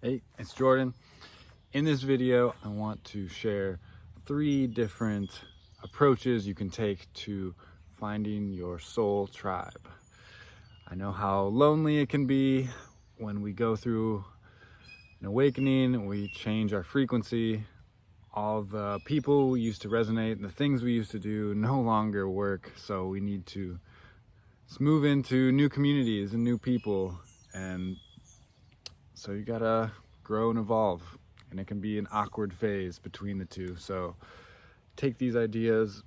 Hey, it's Jordan. In this video, I want to share 3 different approaches you can take to finding your soul tribe. I know how lonely it can be when we go through an awakening, we change our frequency. All the people we used to resonate and the things we used to do no longer work, so we need to move into new communities and new people, and so you gotta grow and evolve, and it can be an awkward phase between the two. So take these ideas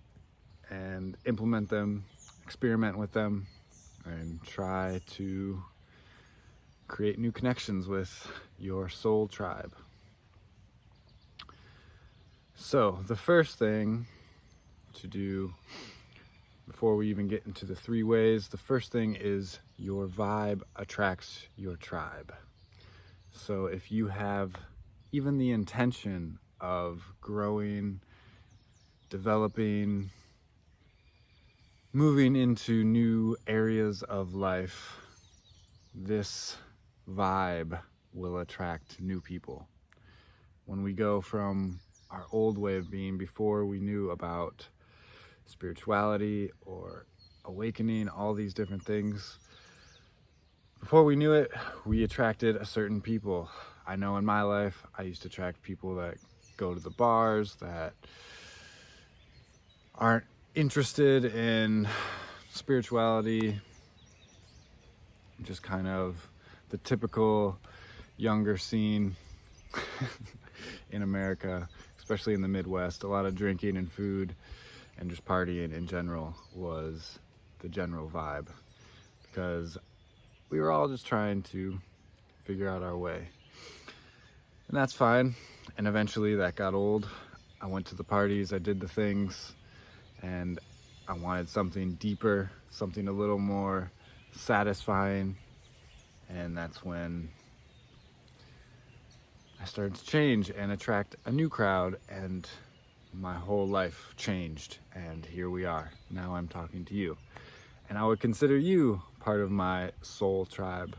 and implement them, experiment with them, and try to create new connections with your soul tribe. So the first thing to do before we even get into the 3 ways, the first thing is your vibe attracts your tribe. So if you have even the intention of growing, developing, moving into new areas of life, this vibe will attract new people. When we go from our old way of being, before we knew about spirituality or awakening, all these different things, before we knew it, we attracted a certain people. I know in my life, I used to attract people that go to the bars, that aren't interested in spirituality, just kind of the typical younger scene in America, especially in the Midwest. A lot of drinking and food and just partying in general was the general vibe, because we were all just trying to figure out our way. And that's fine. And eventually that got old. I went to the parties, I did the things, and I wanted something deeper, something a little more satisfying. And that's when I started to change and attract a new crowd, and my whole life changed. And here we are. Now I'm talking to you. And I would consider you part of my soul tribe.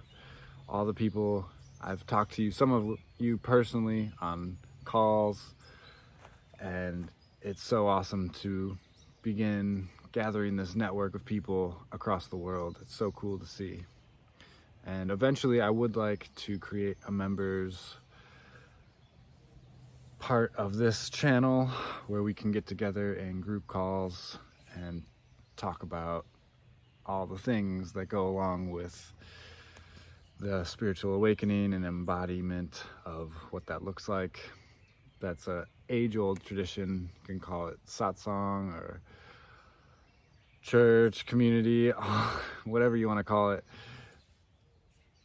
All the people I've talked to, you, some of you personally on calls, and it's so awesome to begin gathering this network of people across the world. It's so cool to see. And eventually I would like to create a members part of this channel where we can get together in group calls and talk about all the things that go along with the spiritual awakening and embodiment of what that looks like. That's a age-old tradition. You can call it satsang or church, community, whatever you want to call it.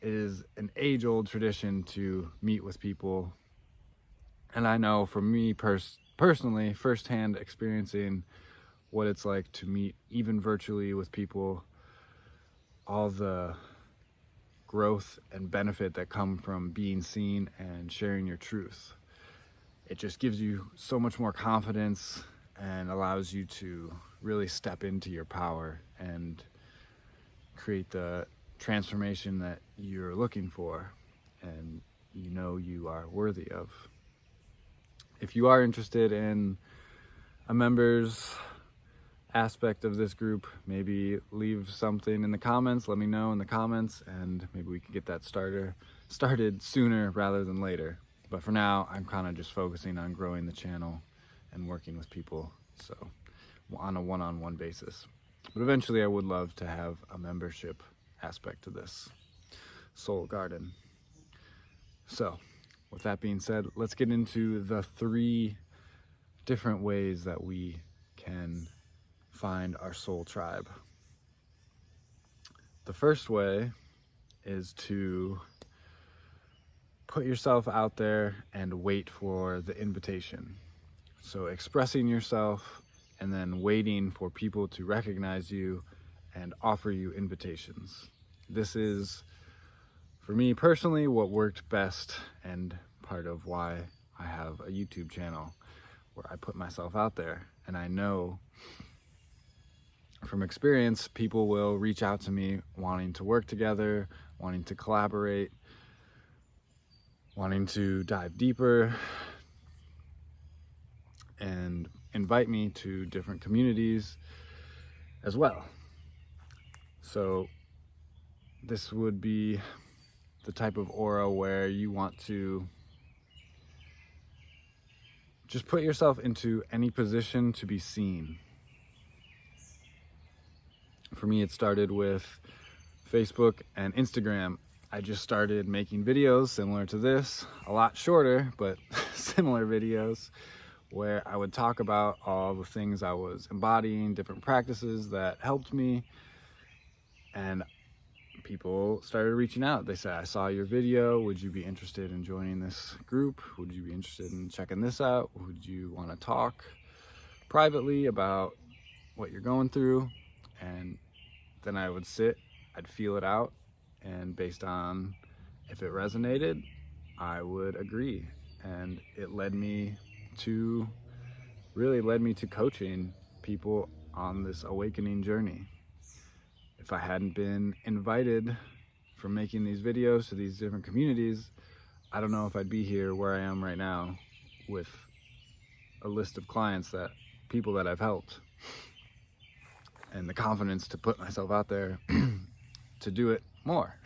It is an age-old tradition to meet with people. And I know for me personally, firsthand experiencing what it's like to meet even virtually with people, all the growth and benefit that come from being seen and sharing your truth. It just gives you so much more confidence and allows you to really step into your power and create the transformation that you're looking for and you know you are worthy of. If you are interested in a members aspect of this group, maybe leave something in the comments. Let me know in the comments, and maybe we can get that started sooner rather than later. But for now, I'm kind of just focusing on growing the channel and working with people, so on a one-on-one basis. But eventually I would love to have a membership aspect to this soul garden. So with that being said, let's get into the 3 different ways that we can find our soul tribe. The first way is to put yourself out there and wait for the invitation. So expressing yourself and then waiting for people to recognize you and offer you invitations. This is, for me personally, what worked best and part of why I have a YouTube channel where I put myself out there. And I know from experience, people will reach out to me wanting to work together, wanting to collaborate. wanting to dive deeper and invite me to different communities as well. So this would be the type of aura where you want to just put yourself into any position to be seen. For me, it started with Facebook and Instagram. I just started making videos similar to this, a lot shorter, but similar videos, where I would talk about all the things I was embodying, different practices that helped me, and people started reaching out. They said, I saw your video, would you be interested in joining this group? Would you be interested in checking this out? Would you want to talk privately about what you're going through? And then I would sit, I'd feel it out, and based on if it resonated, I would agree. And it led me to coaching people on this awakening journey. If I hadn't been invited from making these videos to these different communities, I don't know if I'd be here where I am right now with a list of clients, people that I've helped, and the confidence to put myself out there to do it more.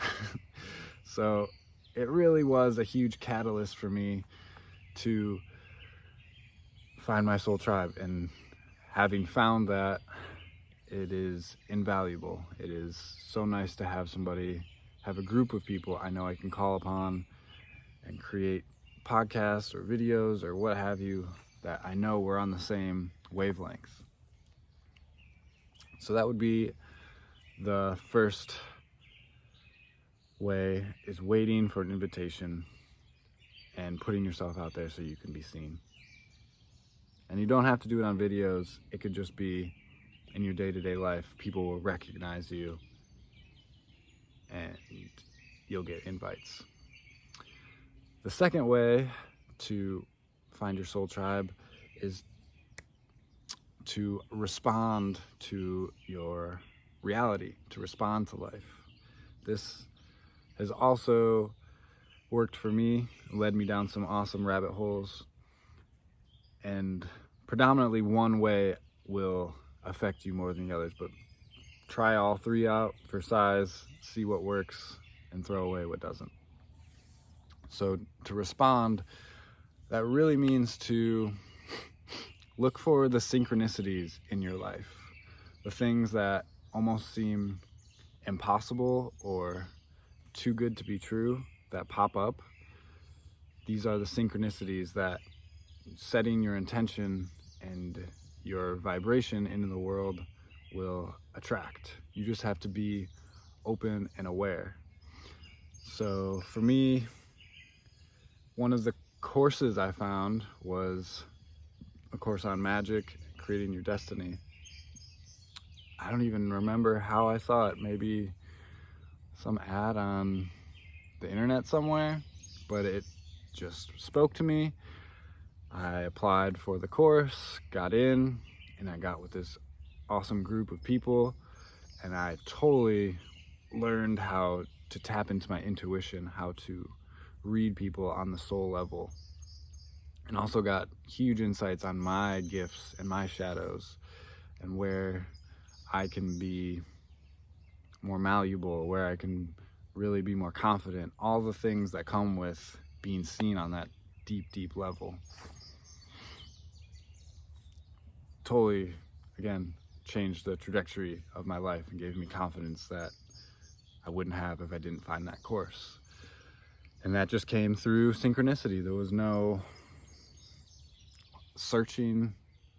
So it really was a huge catalyst for me to find my soul tribe, and having found that, it is invaluable. It is so nice to have a group of people I know I can call upon and create podcasts or videos or what have you that I know we're on the same wavelength. So that would be the first way, is waiting for an invitation and putting yourself out there so you can be seen. And you don't have to do it on videos. It could just be in your day-to-day life. People will recognize you and you'll get invites. The second way to find your soul tribe is to respond to your reality, to respond to life. This has also worked for me, led me down some awesome rabbit holes, and predominantly one way will affect you more than the others, but try all three out for size, see what works, and throw away what doesn't. So to respond, that really means to look for the synchronicities in your life, the things that almost seem impossible or too good to be true that pop up. These are the synchronicities that setting your intention and your vibration into the world will attract. You just have to be open and aware. So for me, one of the courses I found was a course on magic, creating your destiny. I don't even remember how I saw it, maybe some ad on the internet somewhere, but it just spoke to me. I applied for the course, got in, and I got with this awesome group of people, and I totally learned how to tap into my intuition, how to read people on the soul level, and also got huge insights on my gifts and my shadows and where I can be more malleable, where I can really be more confident, all the things that come with being seen on that deep level. Totally, again, changed the trajectory of my life and gave me confidence that I wouldn't have if I didn't find that course. And that just came through synchronicity. There was no searching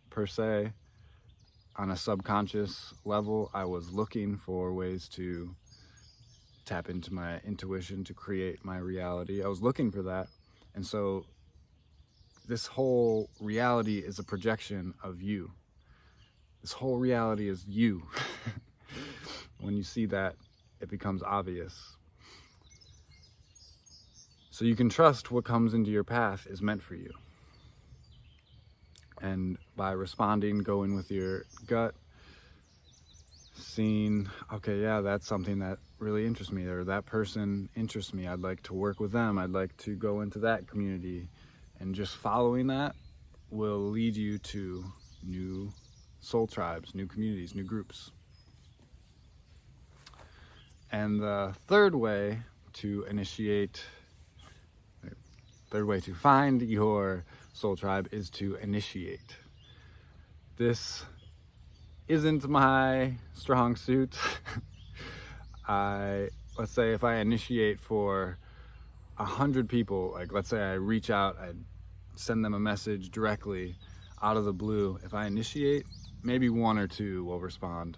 per se. On a subconscious level, I was looking for ways to tap into my intuition, to create my reality. I was looking for that. And so this whole reality is a projection of you. This whole reality is you. When you see that, it becomes obvious. So you can trust what comes into your path is meant for you. And by responding, going with your gut, seeing, okay, yeah, that's something that really interests me, or that person interests me. I'd like to work with them. I'd like to go into that community. And just following that will lead you to new soul tribes, new communities, new groups. And the third way to find your soul tribe is to initiate. This isn't my strong suit. Let's say if I initiate for 100 people, like let's say I reach out, I send them a message directly out of the blue. If I initiate, maybe 1 or 2 will respond,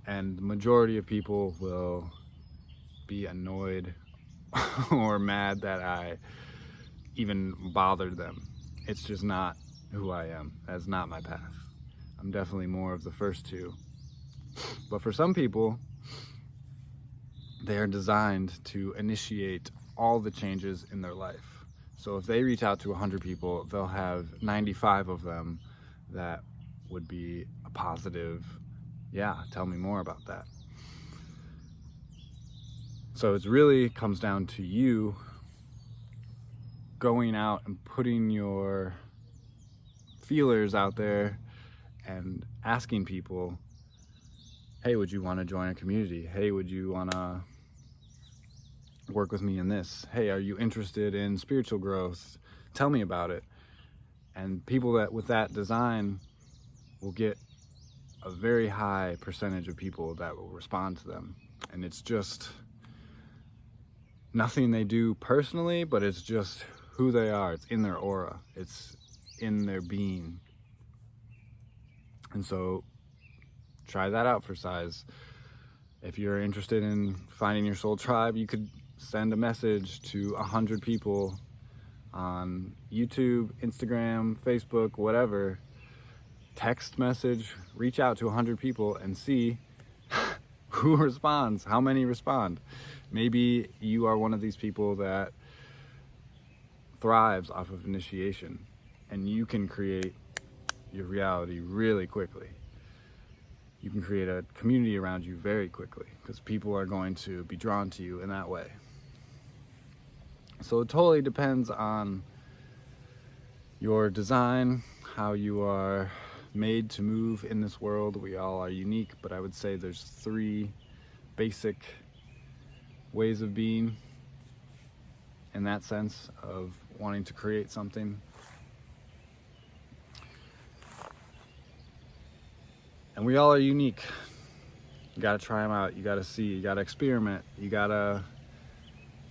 and the majority of people will be annoyed or mad that I even bothered them. It's just not who I am. That's not my path. I'm definitely more of the first 2. But for some people, they are designed to initiate all the changes in their life. So if they reach out to 100 people, they'll have 95 of them that would be a positive, yeah, tell me more about that. So it really comes down to you going out and putting your feelers out there and asking people, hey, would you want to join a community? Hey, would you want to work with me in this? Hey, are you interested in spiritual growth? Tell me about it. And people that with that design will get a very high percentage of people that will respond to them. And it's just nothing they do personally, but it's just who they are. It's in their aura. It's in their being. And so try that out for size. If you're interested in finding your soul tribe, you could send a message to 100 people on YouTube, Instagram, Facebook, whatever. Text message, reach out to 100 people and see who responds, how many respond. Maybe you are one of these people that thrives off of initiation, and you can create your reality really quickly. You can create a community around you very quickly because people are going to be drawn to you in that way. So it totally depends on your design, how you are made to move in this world. We all are unique, but I would say there's 3 basic ways of being in that sense of wanting to create something. And we all are unique. You gotta try them out, you gotta see, you gotta experiment, you gotta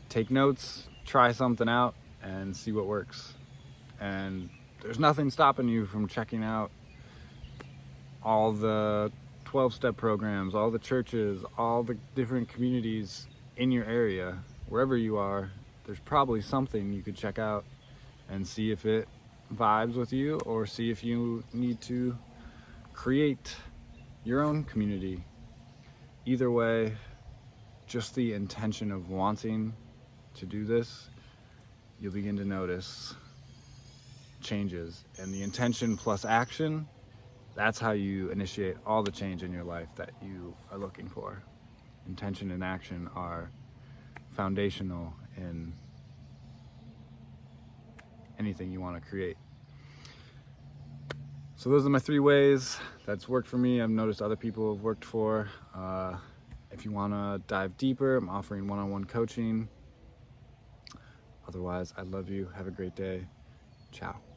take notes, try something out and see what works. And there's nothing stopping you from checking out all the 12-step programs, all the churches, all the different communities in your area. Wherever you are, there's probably something you could check out and see if it vibes with you, or see if you need to create your own community. Either way, just the intention of wanting to do this, you'll begin to notice changes. And the intention plus action, that's how you initiate all the change in your life that you are looking for. Intention and action are foundational in anything you want to create. So those are my 3 ways that's worked for me. I've noticed other people have worked for. If you want to dive deeper, I'm offering one-on-one coaching. Otherwise, I love you. Have a great day. Ciao.